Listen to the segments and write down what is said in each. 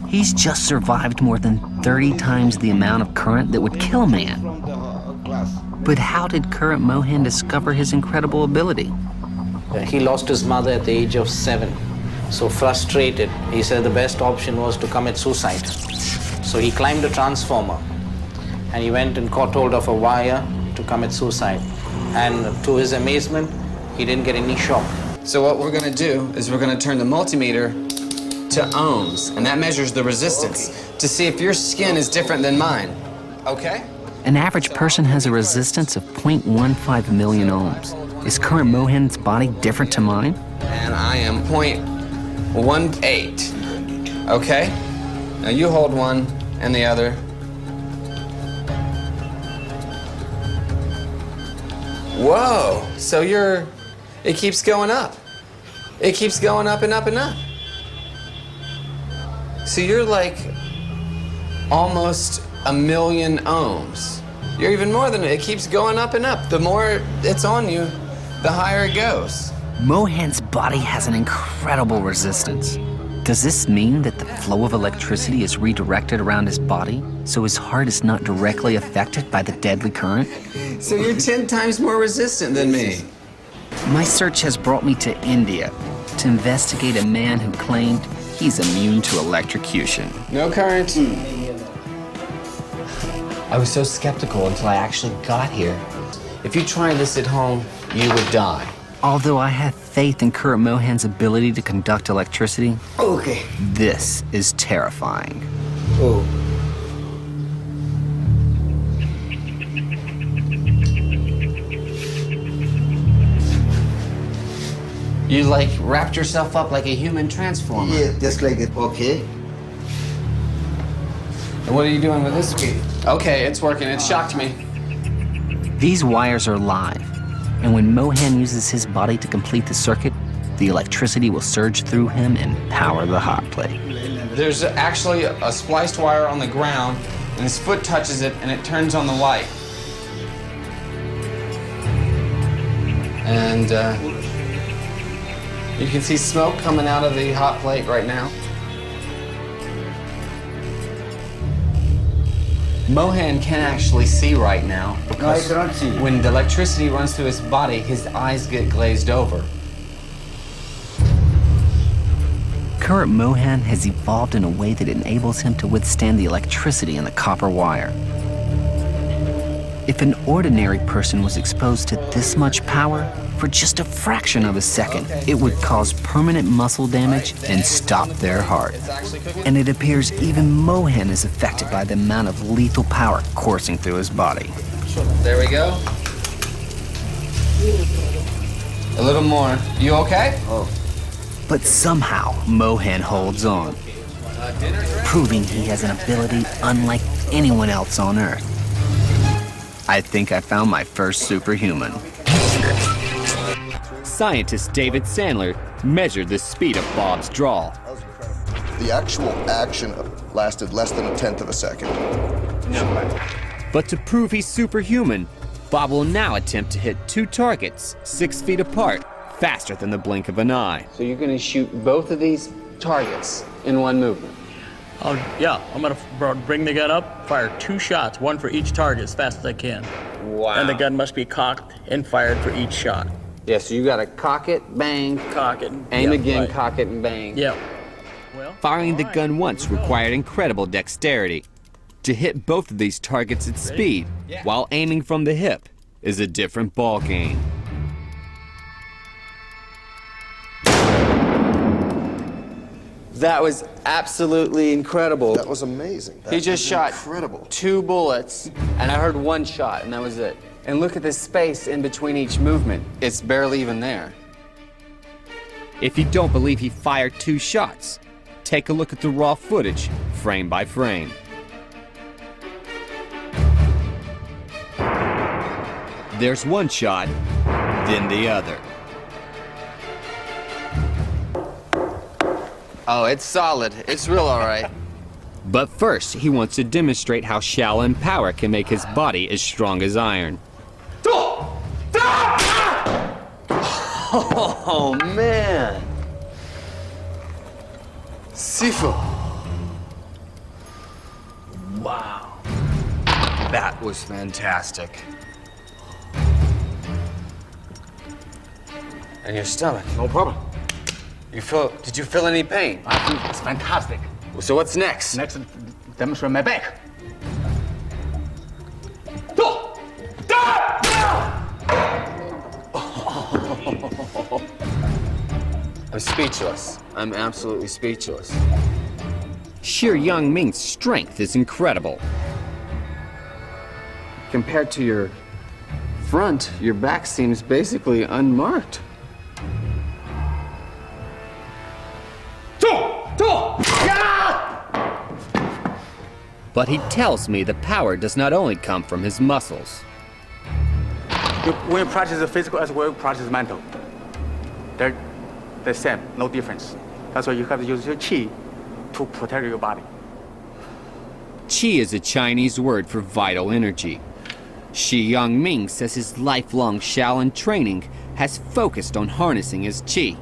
He's just survived more than 30 times the amount of current that would kill a man. But how did Current Mohan discover his incredible ability? He lost his mother at the age of 7. So frustrated, he said the best option was to commit suicide. So he climbed a transformer and he went and caught hold of a wire to commit suicide. And to his amazement, he didn't get any shock. So what we're gonna do is we're gonna turn the multimeter to ohms, and that measures the resistance to see if your skin is different than mine, okay? An average person has a resistance of 0.15 million ohms. Is Current Mohan's body different to mine? And I am 0.18, okay? Now you hold one and the other. Whoa, so it keeps going up. It keeps going up and up and up. So you're like almost 1 million ohms. You're even more than it keeps going up and up. The more it's on you, the higher it goes. Mohan's body has an incredible resistance. Does this mean that the flow of electricity is redirected around his body, so his heart is not directly affected by the deadly current? So you're 10 times more resistant than me. My search has brought me to India to investigate a man who claimed he's immune to electrocution. No current. I was so skeptical until I actually got here. If you try this at home, you would die. Although I have faith in Current Mohan's ability to conduct electricity, this is terrifying. You like wrapped yourself up like a human transformer. Yeah, just like it. Okay. And what are you doing with this speed? Okay, it's working. It shocked me. These wires are live, and when Mohan uses his body to complete the circuit, the electricity will surge through him and power the hot plate. There's actually a spliced wire on the ground, and his foot touches it, and it turns on the light. And you can see smoke coming out of the hot plate right now. Mohan can actually see right now because No, I cannot see. when the electricity runs through his body, his eyes get glazed over. Current Mohan has evolved in a way that enables him to withstand the electricity in the copper wire. If an ordinary person was exposed to this much power, for just a fraction of a second, it would cause permanent muscle damage and stop their heart. And it appears even Mohan is affected by the amount of lethal power coursing through his body. There we go. A little more. You okay? But somehow, Mohan holds on, proving he has an ability unlike anyone else on Earth. I think I found my first superhuman. Scientist David Sandler measured the speed of Bob's draw. The actual action lasted less than 1/10 of a second. But to prove he's superhuman, Bob will now attempt to hit 2 targets 6 feet apart, faster than the blink of an eye. So you're going to shoot both of these targets in one movement? Yeah, I'm gonna bring the gun up, fire 2 shots, 1 for each target as fast as I can. Wow. And the gun must be cocked and fired for each shot. Yeah, so you got to cock it, bang, Cock it. aim yeah, again, right. cock it, and bang. Yeah. Well, Firing the all right. gun once required incredible dexterity. To hit both of these targets at speed, while aiming from the hip, is a different ballgame. That was absolutely incredible. That was amazing. He just shot incredible. 2 bullets, and I heard 1 shot, and that was it. And look at the space in between each movement. It's barely even there. If you don't believe he fired 2 shots, take a look at the raw footage, frame by frame. There's one shot, then the other. Oh, it's solid. It's real all right. But first, he wants to demonstrate how Shaolin power can make his body as strong as iron. Oh, man. Sifu. That was fantastic. And your stomach? No problem. Did you feel any pain? I think it's fantastic. So what's next? Next, demonstrate my back. I'm speechless. I'm absolutely speechless. Xie Yang Ming's strength is incredible. Compared to your front, your back seems basically unmarked. But he tells me the power does not only come from his muscles. When you practice the physical as well, you practice mental. They're the same, no difference. That's why you have to use your qi to protect your body. Qi is a Chinese word for vital energy. Xie Yang Ming says his lifelong Shaolin training has focused on harnessing his qi.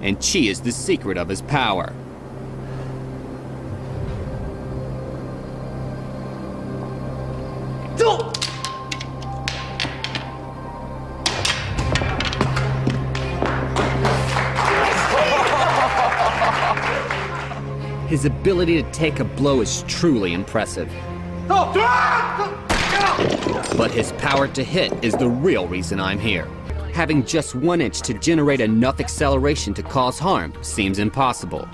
And qi is the secret of his power. His ability to take a blow is truly impressive. But his power to hit is the real reason I'm here. Having just 1 inch to generate enough acceleration to cause harm seems impossible.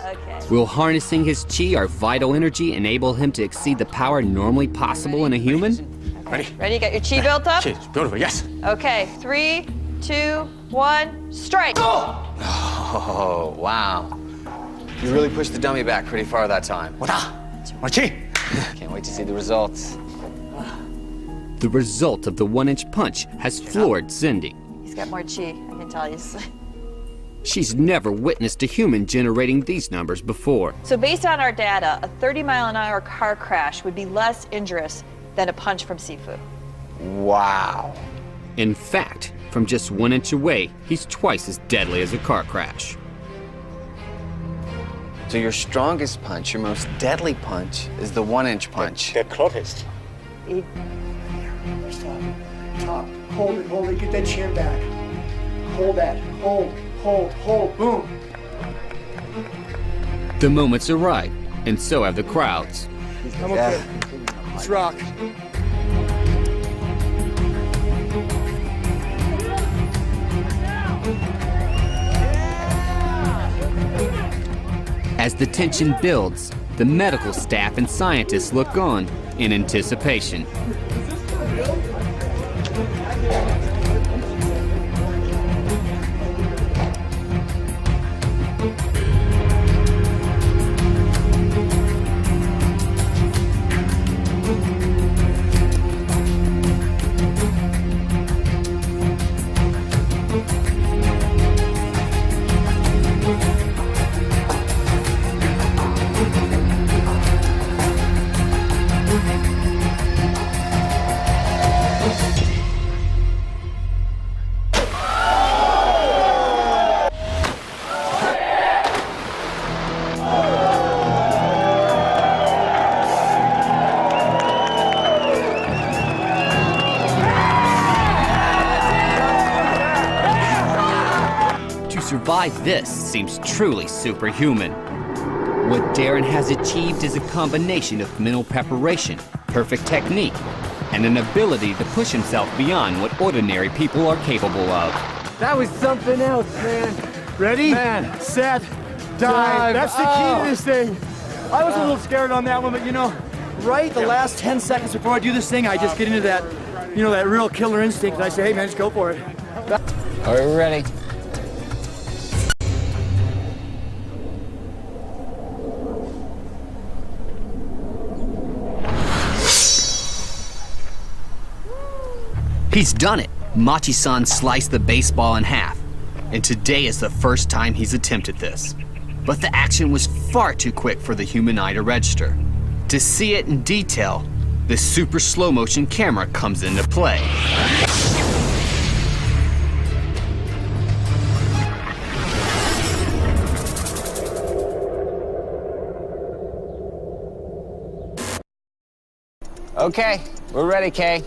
Okay. Will harnessing his qi, or vital energy, enable him to exceed the power normally possible in a human? Ready? Ready? Got your chi built up? Qi, beautiful, yes. Okay. 3, 2, 1, strike. Oh, wow. You really pushed the dummy back pretty far that time. 我打，我qi. Can't wait to see the results. The result of the 1 inch punch has floored Cindy. He's got more chi, I can tell you. She's never witnessed a human generating these numbers before. So based on our data, a 30-mile-an-hour car crash would be less injurious than a punch from Sifu. Wow. In fact, from just 1 inch away, he's twice as deadly as a car crash. So your strongest punch, your most deadly punch, is the 1 inch punch. The closest. Top. Hold it, get that chin back. Hold that, hold, boom. The moments arrive, and so have the crowds. I'm okay. Let's rock. As the tension builds, the medical staff and scientists look on in anticipation. Survive this seems truly superhuman. What Darren has achieved is a combination of mental preparation, perfect technique, and an ability to push himself beyond what ordinary people are capable of. That was something else, man. Ready? Man. Set. Dive. That's the key to this thing. I was a little scared on that one, but you know, right the last 10 seconds before I do this thing, I just get into that, you know, that real killer instinct, and I say, hey man, just go for it. Are we ready? He's done it. Machi-san sliced the baseball in half, and today is the first time he's attempted this. But the action was far too quick for the human eye to register. To see it in detail, the super slow-motion camera comes into play. Okay, we're ready, Kay.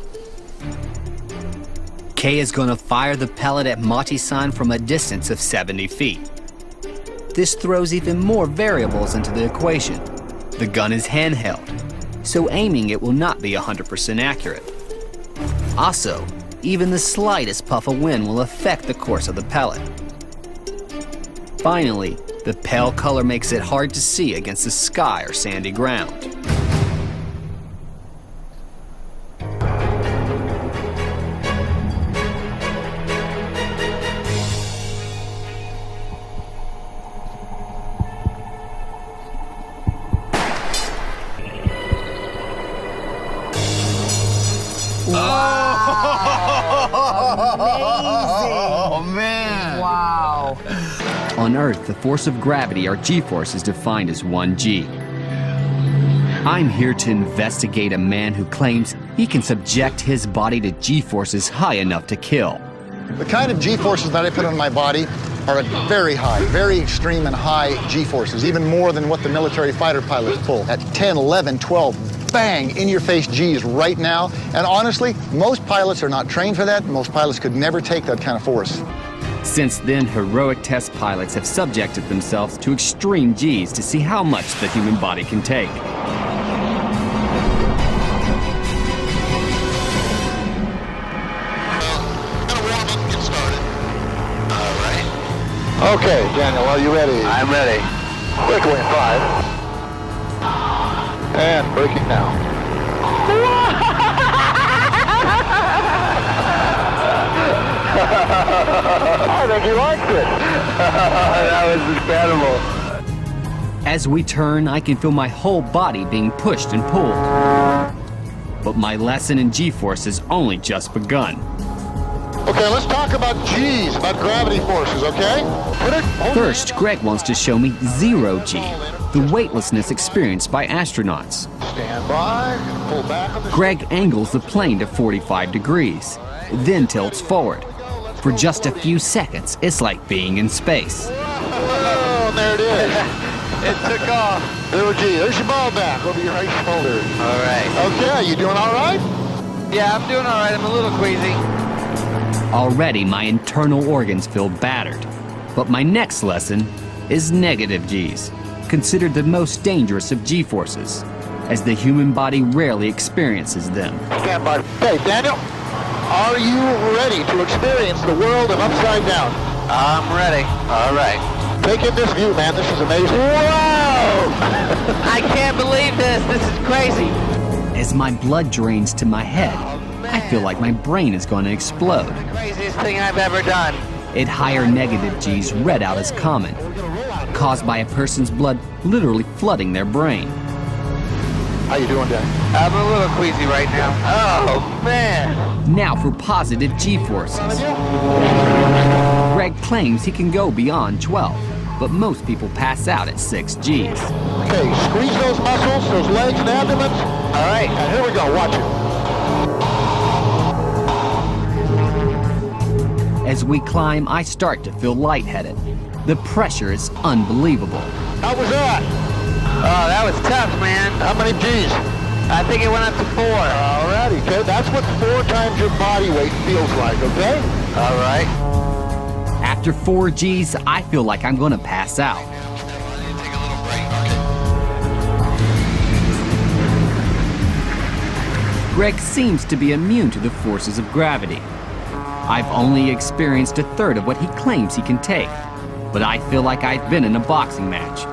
Kay is going to fire the pellet at Mati-san from a distance of 70 feet. This throws even more variables into the equation. The gun is handheld, so aiming it will not be 100% accurate. Also, even the slightest puff of wind will affect the course of the pellet. Finally, the pale color makes it hard to see against the sky or sandy ground. Oh, man. Wow. On Earth, the force of gravity, or G-force, is defined as 1G. I'm here to investigate a man who claims he can subject his body to G-forces high enough to kill. The kind of G-forces that I put on my body are very high, very extreme and high G-forces, even more than what the military fighter pilots pull at 10, 11, 12, bang, in-your-face Gs right now. And honestly, most pilots are not trained for that. Most pilots could never take that kind of force. Since then, heroic test pilots have subjected themselves to extreme Gs to see how much the human body can take. Okay, Daniel, are you ready? I'm ready. Quickly in 5. And breaking now. I think you liked it. That was incredible. As we turn, I can feel my whole body being pushed and pulled. But my lesson in G-force has only just begun. Okay, let's talk about G's, about gravity forces, okay? First, Greg wants to show me 0G, the weightlessness experienced by astronauts. Stand by, pull back on the... Greg angles the plane to 45 degrees, then tilts forward. For just a few seconds, it's like being in space. Oh, there it is. It took off. 0G, there's your ball back over your right shoulder. All right. Okay, you doing all right? Yeah, I'm doing all right. I'm a little queasy. Already, my internal organs feel battered. But my next lesson is negative Gs, considered the most dangerous of G-forces, as the human body rarely experiences them. Stand by. Hey, Daniel, are you ready to experience the world of upside down? I'm ready. All right. Take in this view, man. This is amazing. Whoa! I can't believe this. This is crazy. As my blood drains to my head, I feel like my brain is going to explode. The craziest thing I've ever done. At higher negative Gs, read out as common, caused by a person's blood literally flooding their brain. How you doing, Dan? I'm a little queasy right now. Oh, man. Now for positive G-forces. Greg claims he can go beyond 12, but most people pass out at 6 Gs. Okay, squeeze those muscles, those legs and abdomens. All right, and here we go. Watch it. As we climb, I start to feel lightheaded. The pressure is unbelievable. How was that? Oh, that was tough, man. How many G's? I think it went up to 4. All righty, okay. That's what 4 times your body weight feels like, okay? All right. After 4 Gs, I feel like I'm going to pass out. Greg seems to be immune to the forces of gravity. I've only experienced a third of what he claims he can take, but I feel like I've been in a boxing match,